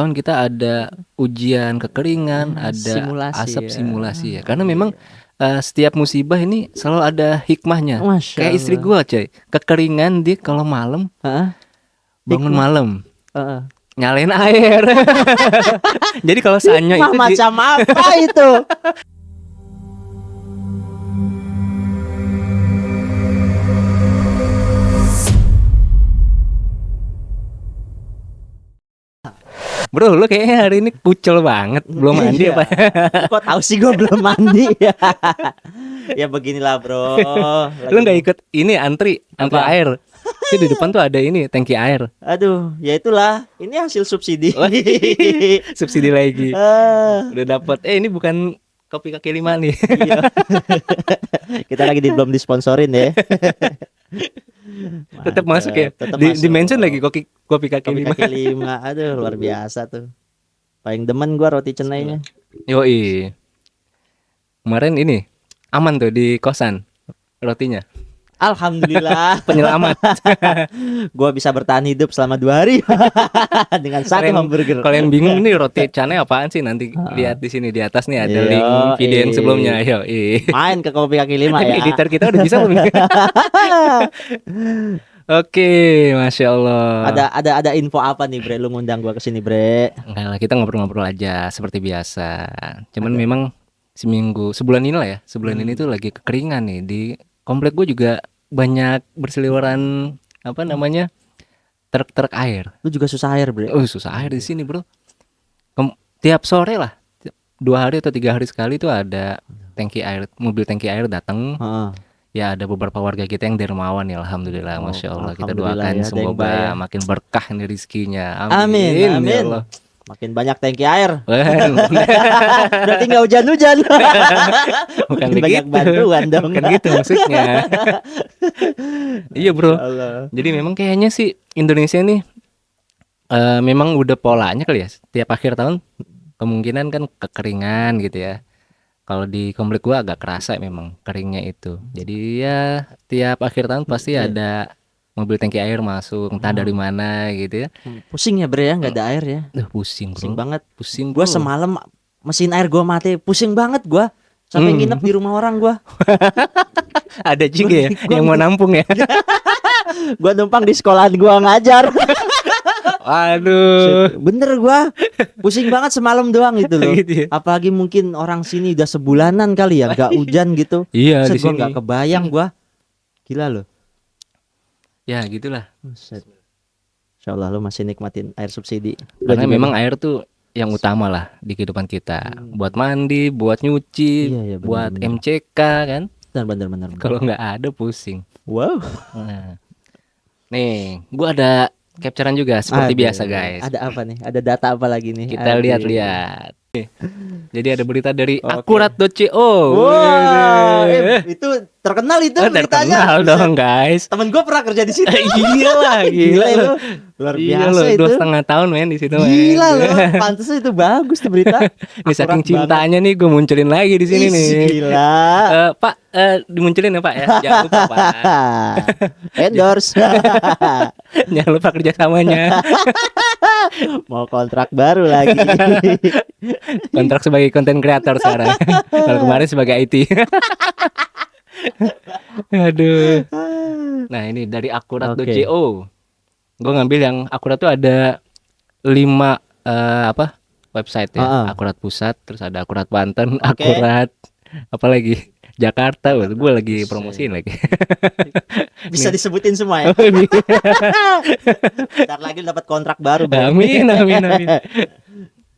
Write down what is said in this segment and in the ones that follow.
tahun kita ada ujian kekeringan, ada Simulasi asap ya. simulasi ya. Karena memang setiap musibah ini selalu ada hikmahnya. Masya Kayak istri Allah. gua, coy. Kekeringan dia kalau malam Heeh. bangun Hikmah. malam Heeh. nyalain air. Jadi kalau Sanyo Hikmah itu macam apa itu? Bro, lu kayaknya hari ini kucel banget, belum mandi Iya. apa? Kok tahu sih gue belum mandi? Ya beginilah bro. Lu nggak ikut ini antri Apa? air? Itu di depan tuh ada ini tangki air. Aduh, ya itulah. Ini hasil subsidi. Subsidi lagi. Ah, Udah dapat. Ini bukan kopi kaki lima nih. iya. Kita lagi belum disponsorin ya. Tetap masuk ya. Tetap Di masuk. mention lagi kopi kaki Kopi lima. kaki lima. Aduh, luar biasa tuh. Paling demen gua roti cenainya. Yoi. Kemarin ini aman tuh di kosan rotinya. Alhamdulillah. Penyelamat. Gua bisa bertahan hidup selama 2 hari dengan satu Kalian- hamburger. Kalau yang bingung nih roti canai apaan sih, nanti lihat di sini di atas nih ada Yo, link video yang sebelumnya. Ayo, Main ke kopi kaki lima ya. editor kita udah bisa belum? Oke, masya Allah. Ada info apa nih Bre? Lu ngundang gua ke sini Bre? Enggak lah, kita ngobrol-ngobrol aja seperti biasa. Cuman memang sebulan ini lah ya. Sebulan ini tuh lagi kekeringan nih di komplek gue juga banyak berseliweran apa namanya? Truk-truk air. Lu juga susah air Bre? Susah air di sini, Bro. Tiap sore lah, 2 hari atau 3 hari sekali tuh ada tangki air, mobil tangki air datang. Heeh. Ya ada beberapa warga kita yang dermawan ya, alhamdulillah, masya Allah. Kita Alhamdulillah doakan ya, ada yang semoga bayar. makin berkah nih rezekinya. Amin, Ya amin. Allah. Makin banyak tangki air. Bukan Berarti nggak hujan-hujan. bukan Makin banyak begitu. bantuan dong. Bukan gitu maksudnya. Iya bro. Allah. Jadi memang kayaknya sih Indonesia nih memang udah polanya kali ya. Tiap akhir tahun kemungkinan kan kekeringan gitu ya. Kalau di komplek gua agak kerasa memang keringnya itu. Jadi ya tiap akhir tahun pasti ada mobil tangki air masuk, entah dari mana gitu ya. Pusing ya Bre ya, nggak ada air ya. Pusing bro. Pusing banget. Pusing Gua bro. semalam mesin air gua mati, pusing banget gua. Sampai nginep di rumah orang gua. Ada juga ya yang mau nampung ya. Gua numpang di sekolahan gua ngajar. Aduh. Bener gua. Pusing banget semalam doang gitu loh. Gitu ya. Apalagi mungkin orang sini udah sebulanan kali ya nggak hujan gitu. Iya di Set, gua sini. nggak kebayang gua. Gila loh. Ya gitulah. Set. Insya Allah lu masih nikmatin air subsidi. Karena memang air tuh yang utama lah di kehidupan kita. Buat mandi, buat nyuci, Iya, iya, buat benar-benar. MCK kan. bener. Kalau nggak ada pusing. Wow. Nah. Nih, gua ada capturean juga seperti Aduh, biasa guys. Ada apa nih? Ada data apa lagi nih? Kita Aduh. lihat-lihat. Jadi ada berita dari Oke. akurat.co. Wah, itu terkenal itu beritanya. Terkenal dong guys. Temen gue pernah kerja di situ. Iya lah, Gila gila itu. loh. Luar Iya biasa loh, itu. 2,5 tahun men di situ. men. Gila loh, pantesan itu bagus tuh berita. Ini saking Akurat cintanya nih gue munculin lagi di sini Ih, nih. Gila. Pak, dimunculin ya Pak ya. Jangan lupa Pak. Endorse. Jangan lupa kerjasamanya. Mau kontrak baru lagi. Kontrak sebagai konten kreator sekarang. Kalau kemarin sebagai IT. Aduh. Nah ini dari akurat.co. Gue ngambil yang akurat tuh ada 5 website ya. Akurat Pusat, terus ada Akurat Banten, Akurat apa lagi? Jakarta. Gue lagi promosiin lagi. Bisa disebutin semua ya. Ntar lagi dapat kontrak baru. Bro. Amin.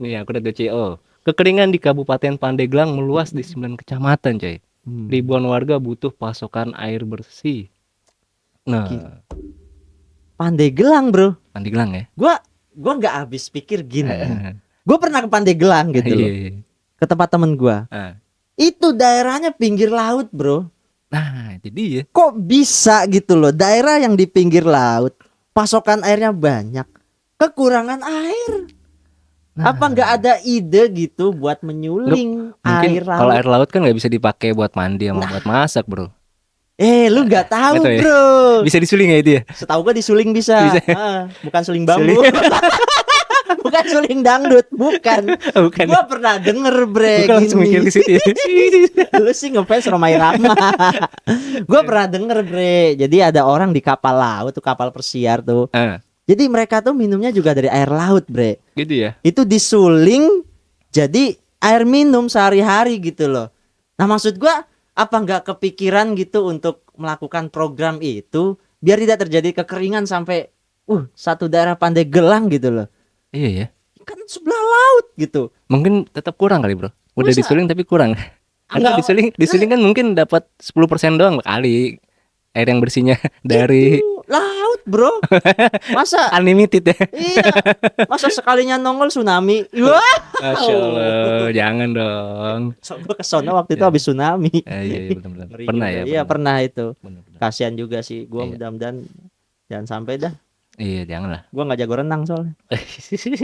Nih akurat.co. Kekeringan di Kabupaten Pandeglang meluas di 9 kecamatan, coy. Ribuan warga butuh pasokan air bersih. Nah, Pandeglang, Bro. Pandeglang ya. Gua nggak habis pikir gini. Gue pernah ke Pandeglang gitu loh. Ke tempat temen gua. Itu daerahnya pinggir laut, Bro. Nah, jadi ya. Kok bisa gitu loh, daerah yang di pinggir laut, pasokan airnya banyak, kekurangan air. Apa nggak ada ide gitu buat menyuling Mungkin air laut? kalau air laut kan nggak bisa dipakai buat mandi sama buat masak, bro. Lu nggak tahu, Betul ya? bro. Bisa disuling ya itu ya? Setahu gua disuling bisa. Bisa. Bukan suling bambu. bukan suling dangdut, bukan. Bukan. Gua pernah denger bre Gua langsung mikir gini. ke situ. Lu sih ngefans Romai Rahma. Gua pernah denger bre. Jadi ada orang di kapal laut tuh, kapal persiar tuh. Ah, Jadi mereka tuh minumnya juga dari air laut bre. gitu ya. Itu disuling jadi air minum sehari-hari gitu loh. Nah maksud gua, apa nggak kepikiran gitu untuk melakukan program itu biar tidak terjadi kekeringan sampai satu daerah Pandeglang gitu loh. Iya ya. Kan sebelah laut gitu. Mungkin tetap kurang kali, Bro. Udah Masa? disuling tapi kurang. Karena Enggak, disuling kan mungkin dapat 10% doang kali air yang bersihnya dari itu laut bro. Masa unlimited ya. iya, masa sekalinya nongol tsunami. Wah, Masya Allah, jangan dong. so, gua kesana waktu itu habis tsunami. Iya, iya benar-benar. Ngeri Pernah juga. ya? Iya pernah itu. Benar-benar. Kasihan juga sih. Gua Iya. mudah-mudahan jangan sampai dah. Iya, janganlah. Gua nggak jago renang soalnya.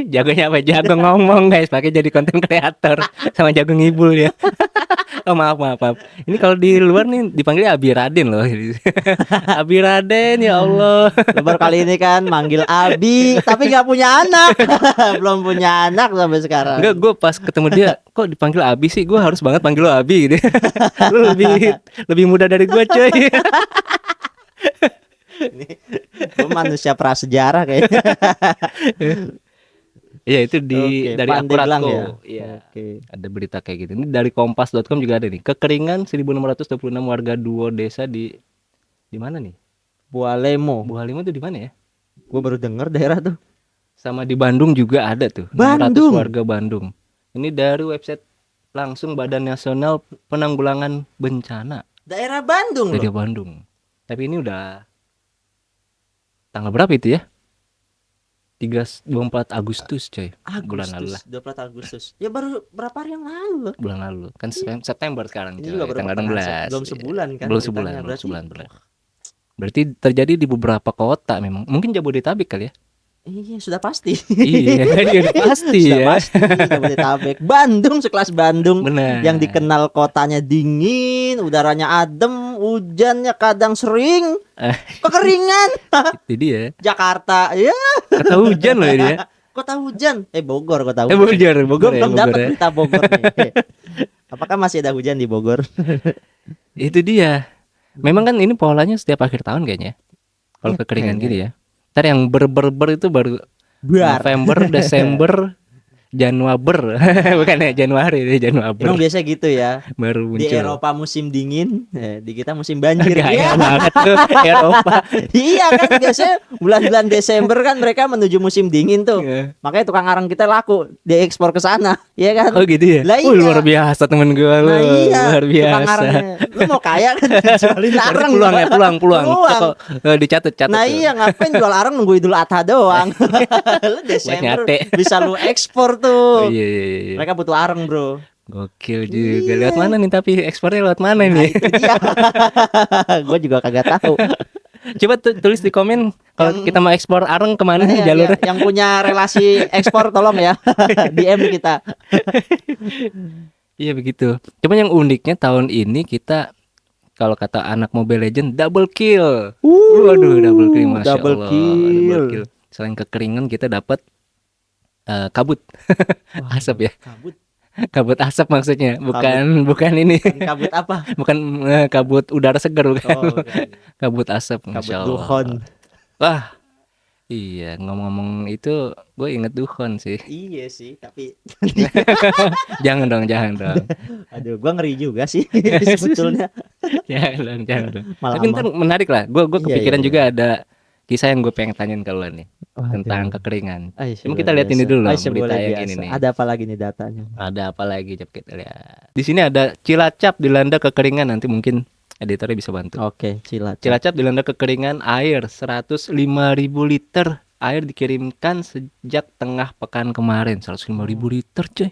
Jagonya apa? Jago ngomong guys, pakai jadi konten kreator sama jago ngibul ya. Oh maaf. Ini kalau di luar nih dipanggilnya Abi Raden loh. Abi Raden ya Allah. Lebar kali ini kan manggil Abi, tapi nggak punya anak. Belum punya anak sampai sekarang. Enggak, gue pas ketemu dia, kok dipanggil Abi sih? Gue harus banget panggil lo Abi gitu. Lu lebih muda dari gue coy. Gue manusia prasejarah kayaknya. Iya itu dari Pandeglang Akuratko. ya. Iya. Oke. Ada berita kayak gitu. Ini dari kompas.com juga ada nih. Kekeringan 1626 warga Duo desa di mana nih? Bualemo. Buhalimo tuh di mana ya? Gue baru denger daerah tuh. Sama di Bandung juga ada tuh. 600 Bandung. warga Bandung. Ini dari website langsung Badan Nasional Penanggulangan Bencana Daerah Bandung dari loh. Bandung. Tapi ini udah tanggal berapa itu ya? 24 Agustus coy. Bulan lalu lah. 24 Agustus. Ya baru berapa hari yang lalu loh. Bulan lalu. Kan September sekarang Ini coy. juga baru Tanggal pertengahan 16. belum sebulan kan Belum beritanya, sebulan, belum berarti. sebulan. Berarti terjadi di beberapa kota memang. Mungkin Jabodetabek kali ya. Iya sudah pasti. Iya, udah pasti Sudah ya. pasti Jabodetabek. Bandung sekelas Bandung. Benar. Yang dikenal kotanya dingin, udaranya adem, hujannya kadang sering, kekeringan. Itu dia. Jakarta, ya Kata hujan loh ini ya. kota hujan. Bogor, kota hujan. Bogor Gue ya. belum Bogor dapat ya. berita Bogor nih. Apakah masih ada hujan di Bogor? Itu dia. Memang kan ini polanya setiap akhir tahun kayaknya. Kalau Iya, kekeringan kayaknya. gini ya. Ntar yang ber itu baru Buar. November, Desember, Januari. Bukan ya Januari, Januari. Emang biasa gitu ya. Baru Di muncul. Eropa musim dingin, di kita musim banjir. Gaya Iya. banget tuh Eropa. Iya kan biasanya bulan-bulan Desember kan mereka menuju musim dingin tuh. Iya. Makanya tukang arang kita laku diekspor ke sana, iya kan? Oh gitu ya. Lah iya. Luar biasa temen gue lu. Nah iya, Luar tukang biasa. arangnya. Lu mau kaya kan jualin Berarti arang. peluang ya, peluang. Peluang. Toko, dicatat Nah tuh. iya, ngapain jual arang nunggu Idul Adha doang. Lu Desember nyate. bisa lu ekspor Oh, tuh. iya, iya, iya. Mereka butuh arang, Bro. Gokil juga. Iya. Lewat mana nih tapi ekspornya lewat mana Nah, nih? itu dia. Gue juga kagak tahu. Coba tulis di komen kalau Yang- kita mau ekspor areng kemana nih Iya, jalurnya? iya. Yang punya relasi ekspor tolong ya. DM kita. Iya begitu. Cuma yang uniknya tahun ini kita kalau kata anak Mobile Legend double kill. Waduh double kill Masya double Allah. kill. Double kill. Selain kekeringan kita dapat kabut asap ya. Kabut. Kabut asap maksudnya, bukan ini, Kabut apa? bukan kabut udara segar bukan. Oh, bukan. Kabut asap Kabut Masya Allah. duhon. Wah. Iya, ngomong-ngomong itu gue inget duhon sih. Iya sih, tapi Jangan dong. aduh, gua ngeri juga sih sebetulnya. Jangan dong. Malah Tapi ntar menarik lah. Gue Iya, kepikiran iya, juga ada kisah yang gue pengen tanyain ke lo nih Waduh. tentang kekeringan. Ay, Cuma luar kita lihat ini biasa. dulu loh, Ay, berita boleh yang biasa. ini nih. Ada apa lagi nih datanya? Ada apa lagi coba kita lihat. Di sini ada Cilacap dilanda kekeringan, nanti mungkin editornya bisa bantu. Oke, Cilacap. Cilacap dilanda kekeringan air 105.000 liter air dikirimkan sejak tengah pekan kemarin. 105.000 liter coy.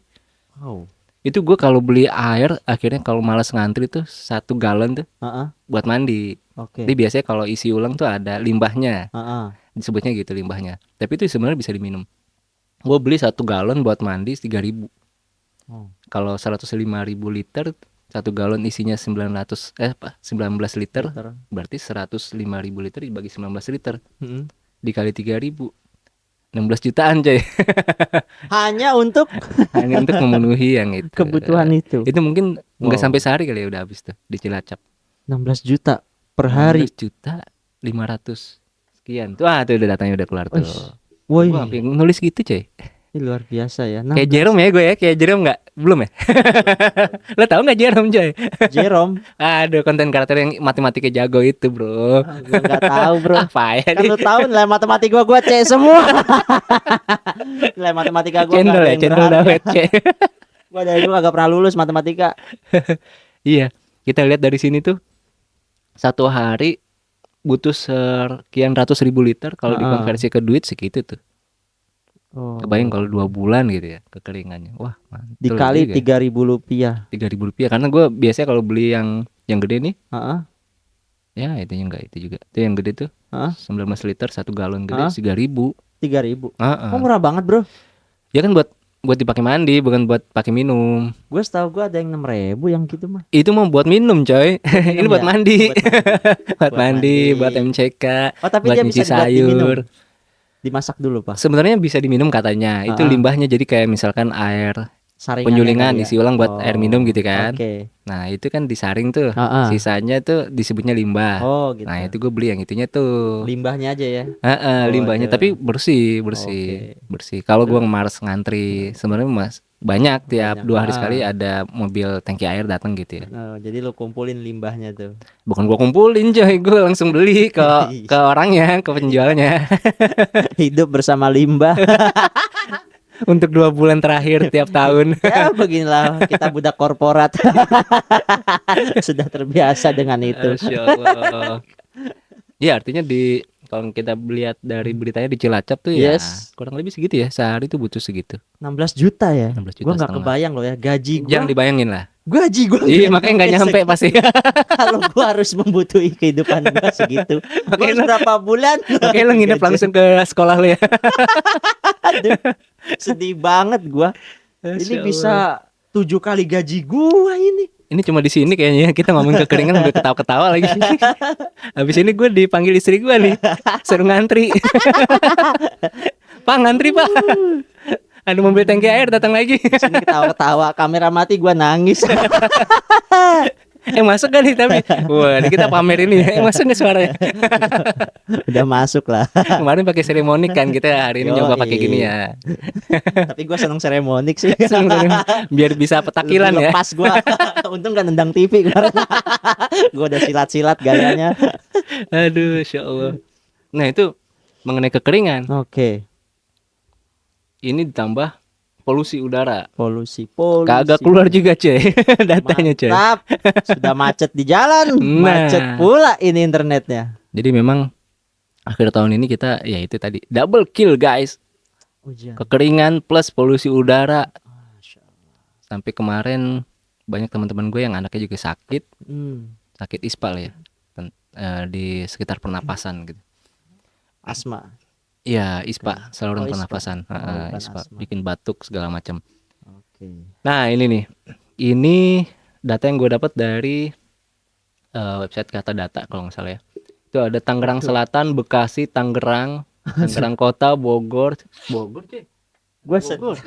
Wow. Itu gue kalau beli air akhirnya kalau malas ngantri tuh 1 galon tuh Heeh. buat mandi. Oke. Jadi biasanya kalau isi ulang tuh ada limbahnya, Heeh. disebutnya gitu limbahnya. Tapi itu sebenarnya bisa diminum. Gue beli 1 galon buat mandi 3.000. Oh. Kalau 105.000 liter 1 galon isinya 19 liter, berarti 105.000 liter dibagi 19 liter Heeh. dikali 3.000. 16 jutaan coy. Hanya untuk Hanya untuk memenuhi yang itu. kebutuhan itu. Itu mungkin nggak Wow. sampai sehari kali ya udah habis tuh di Cilacap. 16 juta per hari. 16 juta 500 sekian. Tuh tuh udah datanya udah keluar tuh. Woi, Gua hampir nulis gitu coy. ini luar biasa ya. Kayak Jerome ya gue ya, kayak Jerome nggak? Belum ya? Lo tau nggak Jerome coy? Jerome. Aduh, konten karakter yang matematika jago itu bro. Gue nggak tahu bro. Apa ya Kan nih? lu tahu nilai matematika gua C semua. Nilai matematika gua nggak Cendol ada ya, yang cendol berharga. dawet coy. Gua dari dulu agak pernah lulus matematika. Iya, kita lihat dari sini tuh satu hari butuh sekian ratus ribu liter. Kalau Heeh. dikonversi ke duit segitu tuh. Oh. Kebayang kalau 2 bulan gitu ya kekeringannya. Wah, mantul Dikali juga. Rp3.000. Rp3.000 karena gue biasanya kalau beli yang gede nih, Heeh. ya itu enggak itu juga. Itu yang gede tuh. Heeh. 19 liter 1 galon gede Hah? 3.000. 3.000. Heeh. Oh, murah banget, Bro. Ya kan buat dipakai mandi, bukan buat pakai minum. Gue setahu gue ada yang 6.000 yang gitu mah. Itu mau buat minum, coy. Ini minum buat ya? mandi. Buat Buat mandi, mandi. buat MCK, Oh, tapi buat dia nyuci bisa dibuat diminum. sayur. Dimasak dulu, Pak. Sebenarnya bisa diminum katanya. Itu limbahnya jadi kayak misalkan air Saringannya penyulingan kali ya? isi ulang buat air minum gitu kan. Oke. Nah, itu kan disaring tuh. Heeh. Sisanya tuh disebutnya limbah. Oh, gitu. Nah, itu gue beli yang itunya tuh. Limbahnya aja ya. Heeh, Oh, limbahnya itu. tapi bersih. Oke. Bersih. Kalau gua males ngantri, sebenarnya Mas banyak tiap Banyak. 2 hari sekali ada mobil tangki air datang gitu ya. Oh, jadi lu kumpulin limbahnya tuh. Bukan gua kumpulin coy, gua langsung beli ke orangnya, ke penjualnya. Hidup bersama limbah. Untuk 2 bulan terakhir tiap tahun. Ya beginilah kita budak korporat. Sudah terbiasa dengan itu. Masya Allah. Ya artinya kalau kita lihat dari beritanya di Cilacap tuh ya Yes. kurang lebih segitu ya, sehari tuh butuh segitu. 16 juta ya. 16 juta Gua nggak setengah. kebayang loh ya gaji gua. Jangan dibayangin lah. Gaji gua. Iya makanya nggak nyampe pasti. Kalau gua harus membutuhi kehidupan gua segitu. Gua harus berapa bulan? Oke lo nginep langsung ke sekolah lo ya. Aduh, sedih banget gua. Ini bisa 7 kali gaji gua ini. Ini cuma di sini kayaknya kita ngomongin kekeringan sambil ketawa-ketawa lagi. Habis ini gue dipanggil istri gue nih, suruh ngantri. Pak ngantri pak. Ada mobil tangki air datang lagi. Sini ketawa-ketawa, kamera mati gua nangis. Masuk gak nih tapi. Wah ini kita pamer ini. Masuk gak suaranya? Udah masuk lah. Kemarin pakai seremonik kan, kita hari ini nyoba pakai gini ya. Tapi gua seneng seremonik sih. Biar bisa petakilan Lebih ya. lepas gua. Untung gak nendang TV kemarin. Gua udah silat-silat gayanya. Aduh, Insya Allah. Nah itu mengenai kekeringan. Oke. Ini ditambah polusi udara. Polusi. Kagak keluar juga cuy datanya cuy. Mantap. Sudah macet di jalan. Nah. Macet pula ini internetnya. Jadi memang akhir tahun ini kita ya itu tadi double kill guys. Hujan. Kekeringan plus polusi udara. Masya Allah. Sampai kemarin banyak teman-teman gue yang anaknya juga sakit. Sakit ispal ya. Di sekitar pernapasan gitu. Asma. Iya, ISPA, saluran Oh, ISPA. pernapasan. Bukan ISPA, asma. bikin batuk segala macam. Oke. Nah, ini nih. Ini data yang gue dapat dari website Kata Data kalau nggak salah ya. Itu ada Tangerang Selatan, Bekasi, Tangerang Kota, Bogor cuy. Gua Bogor.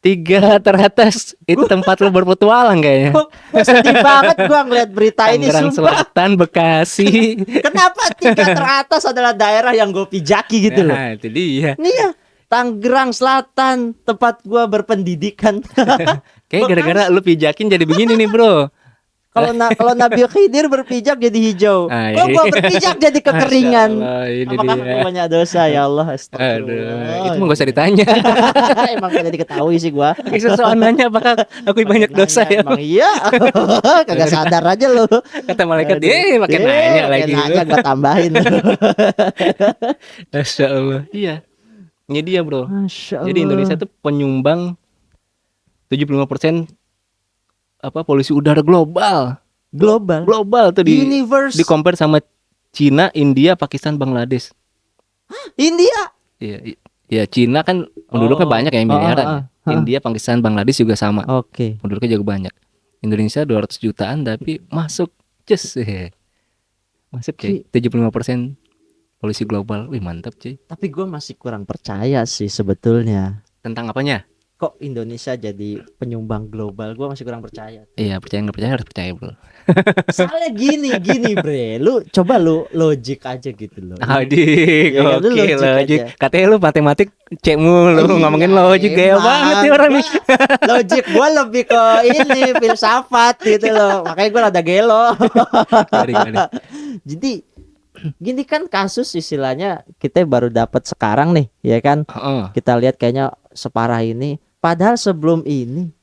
3 teratas itu tempat lo berpetualang kayaknya. Gua sedih banget gua ngeliat berita ini Tangerang sumpah. Selatan, Bekasi. Kenapa 3 teratas adalah daerah yang gue pijaki gitu loh. Nah, itu dia. Nih ya, Tangerang Selatan, tempat gua berpendidikan. Kayak gara-gara lu pijakin jadi begini nih, Bro. Kalau Nabi Khidir berpijak jadi hijau. Ah, Kok iya. gua berpijak jadi kekeringan. Masya Allah, ini Apakah dia. aku banyak dosa ya Allah? Aduh, Astagfirullah. itu mah gak usah ditanya. Emang gak diketahui sih gua. Sesuatu nanya apakah aku banyak dosa ya? Emang iya. Kagak sadar aja lu. Kata malaikat dia makin nanya lagi. Nanya gua tambahin. Masya Allah. Iya. Ini dia, Bro. Masya Allah. Jadi Indonesia tuh penyumbang 75% polusi udara global. Global tuh Universe. di compare sama Cina, India, Pakistan, Bangladesh. India. Iya, ya Cina kan penduduknya banyak ya miliaran. India, Pakistan, Bangladesh juga sama. Oke. Penduduknya juga banyak. Indonesia 200 jutaan tapi masuk masuk ya. Masuk ya 75% polusi global. Wih, mantap cuy. Tapi gue masih kurang percaya sih sebetulnya. Tentang apanya? Kok Indonesia jadi penyumbang global? Gue masih kurang percaya. Iya, percaya nggak percaya harus percaya, Bro. Soalnya gini bre, lu coba lu logik aja gitu loh. Adik, Iya kan, lu oke, logik logik. aja. Katanya lu matematik cek mulu, Iya, ngomongin logik gaya emang. banget nih orang nih. Logik gue lebih ke ini filsafat gitu loh. Makanya gue rada gelo. Gimana? Jadi gini kan kasus istilahnya kita baru dapat sekarang nih, ya kan? Heeh. Kita lihat kayaknya separah ini. Padahal sebelum ini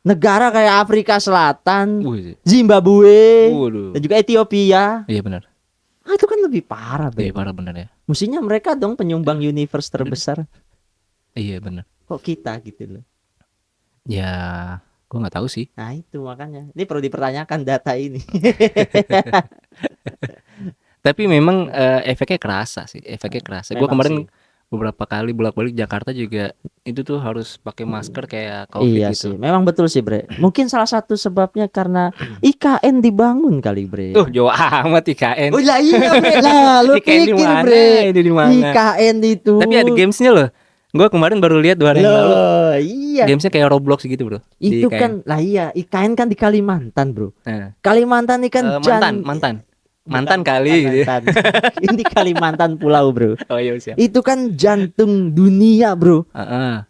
negara kayak Afrika Selatan, Wih, Zimbabwe, waduh. dan juga Ethiopia, Iya benar. itu kan lebih parah, Iya Bre. parah benar ya. Mestinya mereka dong penyumbang universe terbesar. Iya benar. Kok kita gitu loh. Ya, gua nggak tahu sih. Nah itu makanya. Ini perlu dipertanyakan data ini. Tapi memang efeknya kerasa sih, efeknya kerasa. Gua Memang kemarin sih. beberapa kali bolak-balik Jakarta juga itu tuh harus pakai masker kayak COVID Iya gitu. sih, memang betul sih Bre. Mungkin salah satu sebabnya karena IKN dibangun kali Bre. Tuh jauh amat IKN. Oh lah iya Bre, lah lu IKN di pikir mana? Bre, Ini di mana? IKN itu. Tapi ada gamesnya loh. Gua kemarin baru lihat 2 hari yang lalu. Loh, iya. Gamesnya kayak Roblox gitu bro. di Itu IKN. kan lah iya, IKN kan di Kalimantan Bro. Nah, Kalimantan ini kan mantan kali gitu. Kalimantan. Ini Kalimantan pulau Bro. Oh iya siap. Itu kan jantung dunia Bro. Heeh.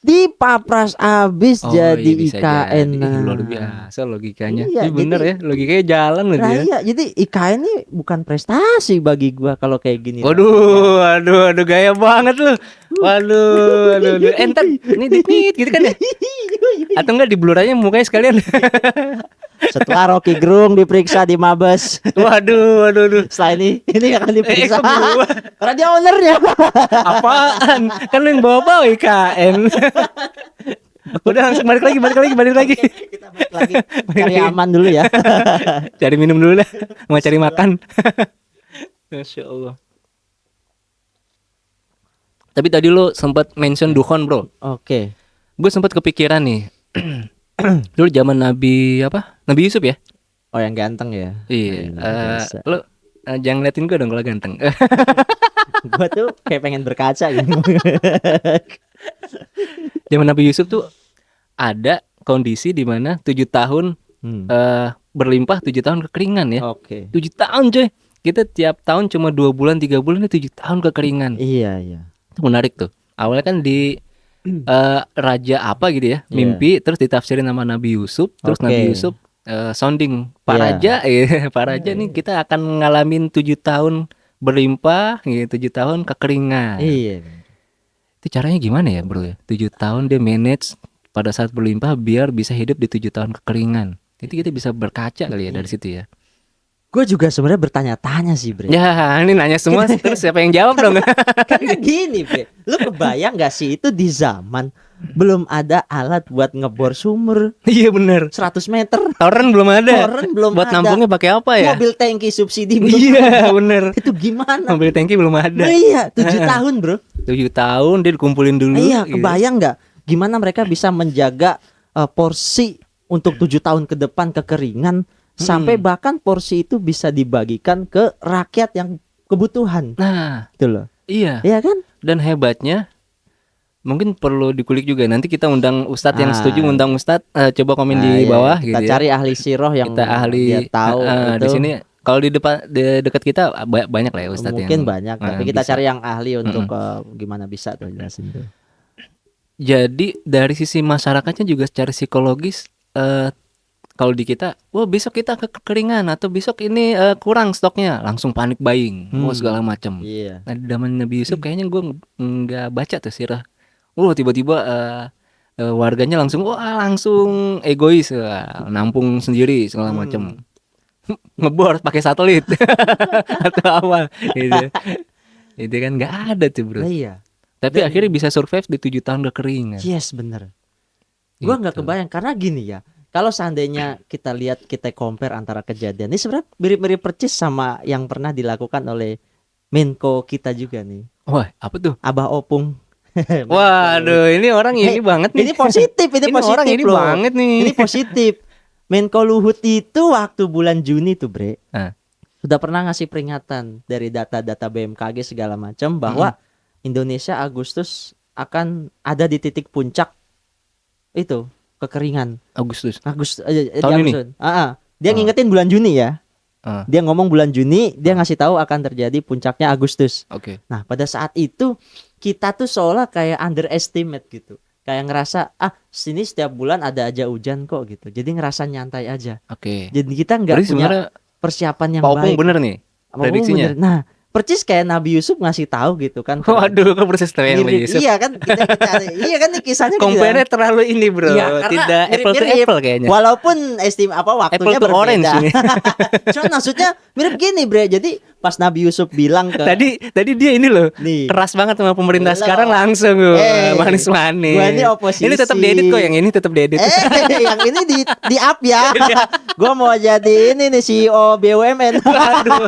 Dipapras abis Oh, jadi iya, bisa IKN. jadi. Nah. Luar biasa logikanya. Iya, Ini bener jadi- ya, logikanya jalan loh Nah dia. iya, jadi IKN ini bukan prestasi bagi gua kalau kayak gini. Waduh, gaya banget lu. Waduh. Entar ini dikit gitu kan ya? Atau enggak di blur aja mukanya sekalian. Setelah Rocky Gerung diperiksa di Mabes, Waduh. setelah ini akan diperiksa. kok gua? Karena dia ownernya. Apaan? Kan lu yang bawa IKN. Udah langsung balik lagi. Kita balik lagi cari aman dulu ya. Cari minum dulu dah. Mau cari makan. Masya Allah. Tapi tadi lu sempat mention Dukhon bro. Oke. Gue sempat kepikiran nih. Dulu zaman Nabi apa? Nabi Yusuf ya? Oh yang ganteng ya. Iya. Biasa. Lu jangan liatin gue dong kalau ganteng. Gua tuh kayak pengen berkaca gitu. Zaman Nabi Yusuf tuh ada kondisi di mana 7 tahun berlimpah, 7 tahun kekeringan ya. Oke. 7 tahun coy. Kita tiap tahun cuma 2 bulan 3 bulan, 7 tahun kekeringan. Iya. Itu menarik tuh. Awalnya kan di raja apa gitu ya, Iya. mimpi terus ditafsirin nama Nabi Yusuf, terus Oke. Nabi Yusuf sounding Pak Iya. Raja, Pak Raja nih kita akan ngalamin 7 tahun berlimpah, gitu, 7 tahun kekeringan. Iya. Itu caranya gimana ya bro ya? 7 tahun dia manage pada saat berlimpah biar bisa hidup di 7 tahun kekeringan. Itu kita bisa berkaca kali ya dari situ ya. Gue juga sebenarnya bertanya-tanya sih Bre. Ya ini nanya semua terus siapa yang jawab dong? Karena gini Bre, lu kebayang gak sih itu di zaman belum ada alat buat ngebor sumur Iya bener. 100 meter. Toren belum ada. Toren belum Buat ada. nampungnya pakai apa ya? Mobil tangki subsidi belum Iya ada. bener. Itu gimana? Mobil tangki belum ada. Nah, iya 7 tahun Bro. 7 tahun dia dikumpulin dulu. Iya gitu. kebayang nggak gimana mereka bisa menjaga porsi untuk 7 tahun ke depan kekeringan sampai bahkan porsi itu bisa dibagikan ke rakyat yang kebutuhan Nah gitu loh. iya. Iya kan? Dan hebatnya mungkin perlu dikulik juga. Nanti kita undang Ustadz yang Ah. setuju, undang Ustadz. Coba komen Nah, di iya, bawah kita gitu cari ya. ahli siroh yang Kita ahli dia tahu di itu. sini. Kalau di dekat kita banyak lah ya Ustadz Mungkin yang banyak tapi kita bisa. cari yang ahli untuk gimana bisa tuh jelasin tuh. Jadi dari sisi masyarakatnya juga secara psikologis kalau di kita, wah besok kita kekeringan atau besok ini kurang stoknya, langsung panik buying, segala macam. Iya. Nah, di zaman Nabi Yusuf kayaknya gue nggak baca tuh sirah. Tiba-tiba warganya langsung egois, nampung sendiri segala macam. Ngebor pakai satelit atau apa gitu. Itu kan nggak ada tuh bro. Nah, iya. Tapi akhirnya bisa survive di 7 tahun kekeringan. Yes bener. Gua nggak Gitu. kebayang karena gini ya. Kalau seandainya kita lihat kita compare antara kejadian ini sebenarnya mirip-mirip percis sama yang pernah dilakukan oleh Menko kita juga nih, Wah apa tuh? Abah Opung. Waduh ini orang ini banget nih. Ini positif, ini positif orang ini loh. banget nih. Ini positif. Menko Luhut itu waktu bulan Juni tuh Bre, Ah. sudah pernah ngasih peringatan dari data-data BMKG segala macam bahwa Indonesia Agustus akan ada di titik puncak itu kekeringan. Agustus. Di Tahun ini? Agustus. Dia Oh. ngingetin bulan Juni ya. Ah, Dia ngomong bulan Juni, dia ngasih tahu akan terjadi puncaknya Agustus. oke. Nah, pada saat itu kita tuh seolah kayak underestimate gitu. Kayak ngerasa sini setiap bulan ada aja hujan kok gitu. Jadi ngerasa nyantai aja. Oke. Jadi kita nggak Berarti punya sebenarnya persiapan yang Pak Opung baik. bener nih Apa prediksinya. bener. Nah, persis kayak Nabi Yusuf ngasih tahu gitu kan. Waduh, kok proses yang Mirip, Yusuf. iya kan iya kan nih kisahnya gitu Compare-nya kan. terlalu ini, Bro. Iya, karena Tidak apple to mirip-mirip. apple kayaknya. Walaupun waktunya Apple to orange berbeda. ini. Cuman maksudnya mirip gini, Bre. Jadi pas Nabi Yusuf bilang ke Tadi dia ini loh, nih, keras banget sama pemerintah Loh. sekarang langsung manis-manis. gua ini oposisi. Ini tetap diedit kok, yang ini tetap diedit. yang ini di up ya. Gua mau jadi ini nih CEO BUMN. Waduh.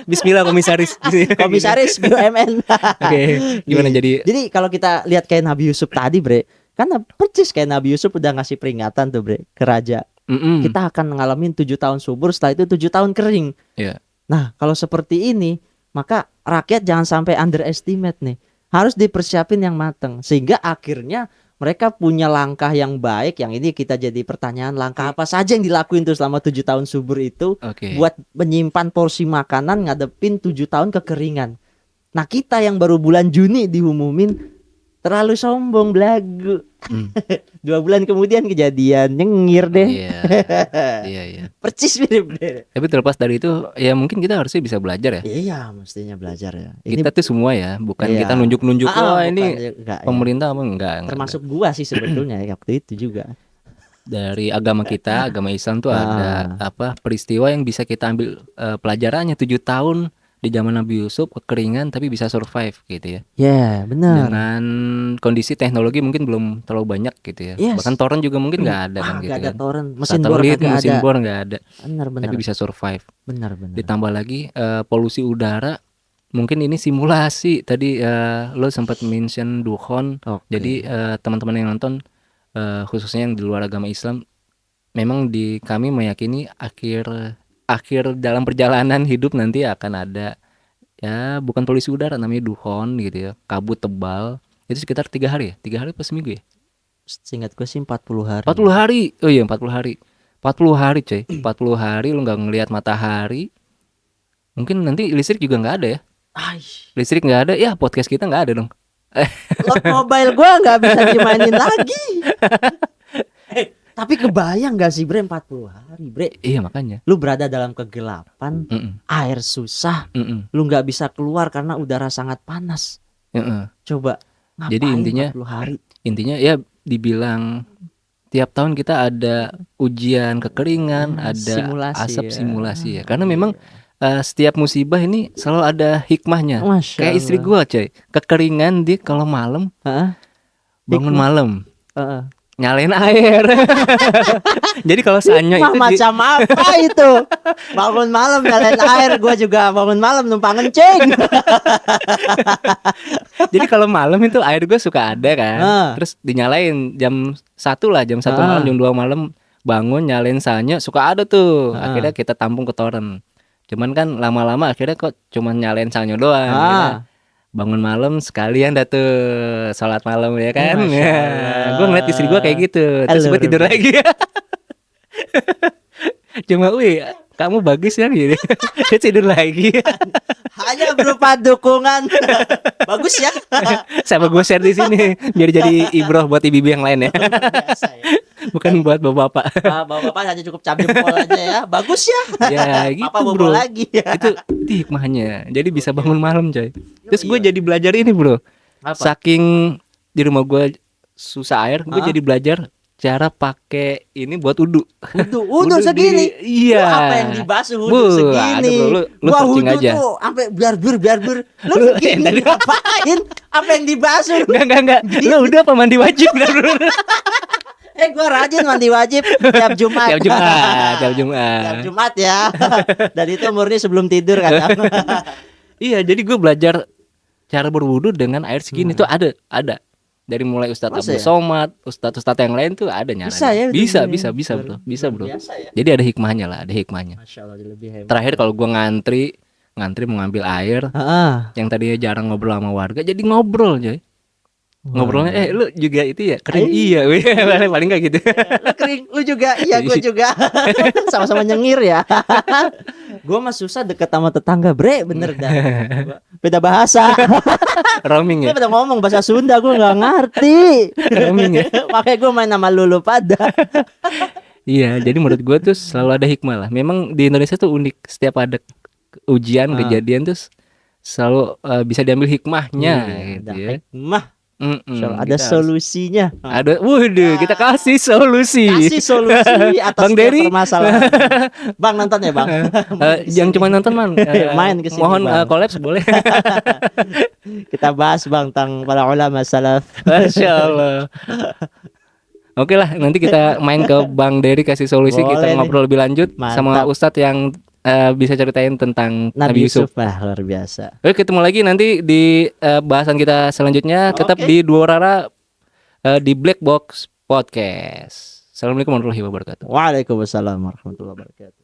Bismillah komisaris. Komisaris BUMN. Oke, gimana jadi? Jadi kalau kita lihat kayak Nabi Yusuf tadi, Bre, kan persis kayak Nabi Yusuf udah ngasih peringatan tuh, Bre, ke raja. Kita akan ngalamin 7 tahun subur, setelah itu 7 tahun kering. Iya. Nah, kalau seperti ini, maka rakyat jangan sampai underestimate nih. Harus dipersiapin yang matang sehingga akhirnya mereka punya langkah yang baik. Yang ini kita jadi pertanyaan, langkah apa saja yang dilakuin tuh selama 7 tahun subur itu Oke. buat menyimpan porsi makanan ngadepin 7 tahun kekeringan. Nah, kita yang baru bulan Juni diumumin terlalu sombong belagu. 2 bulan kemudian kejadian nyengir deh. Iya. Percis mirip deh. Tapi terlepas dari itu, ya mungkin kita harusnya bisa belajar ya. Iya, mestinya belajar ya. Kita tuh semua ya, bukan Iya. kita nunjuk-nunjuk wah ini enggak, pemerintah apa enggak. termasuk gua sih sebetulnya ya, waktu itu juga. Dari agama kita, agama Islam tuh ada peristiwa yang bisa kita ambil pelajarannya 7 tahun di zaman Nabi Yusuf kekeringan tapi bisa survive gitu ya. Ya, benar. Dengan kondisi teknologi mungkin belum terlalu banyak gitu ya. Yes. Bahkan torrent juga mungkin nggak ada kan gitu Gak ada kan. torrent, mesin bor Satelit, kagak mesin ada. bor nggak ada. Benar. Tapi bisa survive. Benar. Ditambah lagi polusi udara, mungkin ini simulasi. Tadi lo sempat mention dukhon. Oke. Jadi teman-teman yang nonton khususnya yang di luar agama Islam, memang kami meyakini akhir dalam perjalanan hidup nanti akan ada ya bukan polusi udara, namanya dukhon gitu ya, kabut tebal. Itu sekitar 3 hari ya, 3 hari pas seminggu ya. Seingat gue sih 40 hari. 40 hari. Oh iya 40 hari. 40 hari coy. 40 hari lu nggak ngelihat matahari. Mungkin nanti listrik juga nggak ada ya. Listrik nggak ada, ya podcast kita nggak ada dong. Lot mobile gue nggak bisa dimainin lagi. Tapi kebayang gak sih, Bre, 40 hari, Bre? Iya makanya. Lu berada dalam kegelapan, Mm-mm. air susah, Mm-mm. lu nggak bisa keluar karena udara sangat panas. Mm-mm. Coba ngapain Jadi intinya 40 hari? Intinya ya dibilang tiap tahun kita ada ujian kekeringan, ada simulasi asap ya. simulasi ya. Karena memang setiap musibah ini selalu ada hikmahnya. Masya Kayak istri Allah. gua coy, kekeringan dia kalau malam Heeh. bangun Hikmah. malam Heeh. nyalain air. Jadi kalau Sanyo Hikmah itu macam apa itu? Bangun malam nyalain air, gua juga bangun malam numpang kencing. jadi kalau malam itu air gue suka ada kan. Ah. Terus dinyalain jam 1 lah, jam 1 Ah. malam, jam 2 malam bangun nyalain Sanyo suka ada tuh. Ah. Akhirnya kita tampung ke torrent. Cuman kan lama-lama akhirnya kok cuman nyalain Sanyo doang. Ah. Akhirnya bangun malam sekalian dah tuh sholat malam ya kan. Masya Ya. Allah. Gue ngeliat istri gue kayak gitu. Terus gue Alur. tidur lagi. Cuma wih kamu bagus ya gitu. Dia tidur lagi. Hanya berupa dukungan. Bagus ya. Sama gue share di sini biar jadi ibroh buat ibu-ibu yang lain ya. Biasa ya. Bukan buat bapak-bapak. Bapak hanya cukup cap jempol aja ya. Bagus ya. Ya gitu Papa bro. bobo lagi. Itu hikmahnya. Jadi bisa bangun malam coy. Terus gue jadi belajar ini bro. Apa? Saking di rumah gue susah air, gue Hah? jadi belajar cara pakai ini buat wudu. Udah segini. Iya. Apa yang dibasuh Bu, udah segini. ada, bro. Lu Gua searching wudu aja. tuh sampai biar-bir. Lu Lu segini tadi- ngapain? Apa yang dibasuh? Enggak. Lu udah apa mandi wajib? Gua rajin mandi wajib tiap Jumat. Tiap Jumat, tiap Jumat. Tiap Jumat ya. Dan itu murni sebelum tidur kan. Iya, jadi gue belajar cara berwudu dengan air segini tuh ada. Dari mulai Ustadz Masa Abdul ya? Somad, ustadz-ustadz yang lain tuh ada nyaranin. Bisa ya, Bisa, bener-bener. bisa bro, bisa Luar bro. biasa ya. Jadi ada hikmahnya lah, ada hikmahnya. Masya Allah, lebih hebat. Terakhir kalau gua ngantri mau ngambil air, Ah, yang tadinya jarang ngobrol sama warga, jadi ngobrol coy. Ngobrolnya, lu juga itu ya kering, iya, weh, paling nggak gitu. lu kering, lu juga, iya gue juga. Sama-sama nyengir ya. Gue mah susah deket sama tetangga, bre, bener dah. Beda bahasa. Roaming Gue ya, pada ngomong bahasa Sunda, gue nggak ngerti. roaming ya. Makanya gue main sama lulu pada. Iya, jadi menurut gua tuh selalu ada hikmah lah. Memang di Indonesia tuh unik, setiap ada ujian, kejadian tuh selalu bisa diambil hikmahnya gitu Ada ya. hikmah, Mm-mm, ada kita harus- solusinya. ada, waduh, kita kasih solusi. Kasih solusi atas Bang setiap Dery. permasalahan. Bang nonton ya bang. Yang cuma nonton man, Main kesini, mohon Bang. kolaps boleh. Kita bahas bang tentang para ulama salaf. Masya Allah. Oke lah, nanti kita main ke Bang Dery kasih solusi, Boleh kita nih. ngobrol lebih lanjut sama Mantap. Ustadz yang bisa ceritain tentang Nabi Nabi Yusuf. Yusuf luar biasa. Oke, ketemu lagi nanti di bahasan kita selanjutnya. Tetap Oke. di Dua Rara di Black Box Podcast. Assalamualaikum warahmatullahi wabarakatuh. Waalaikumsalam warahmatullahi wabarakatuh.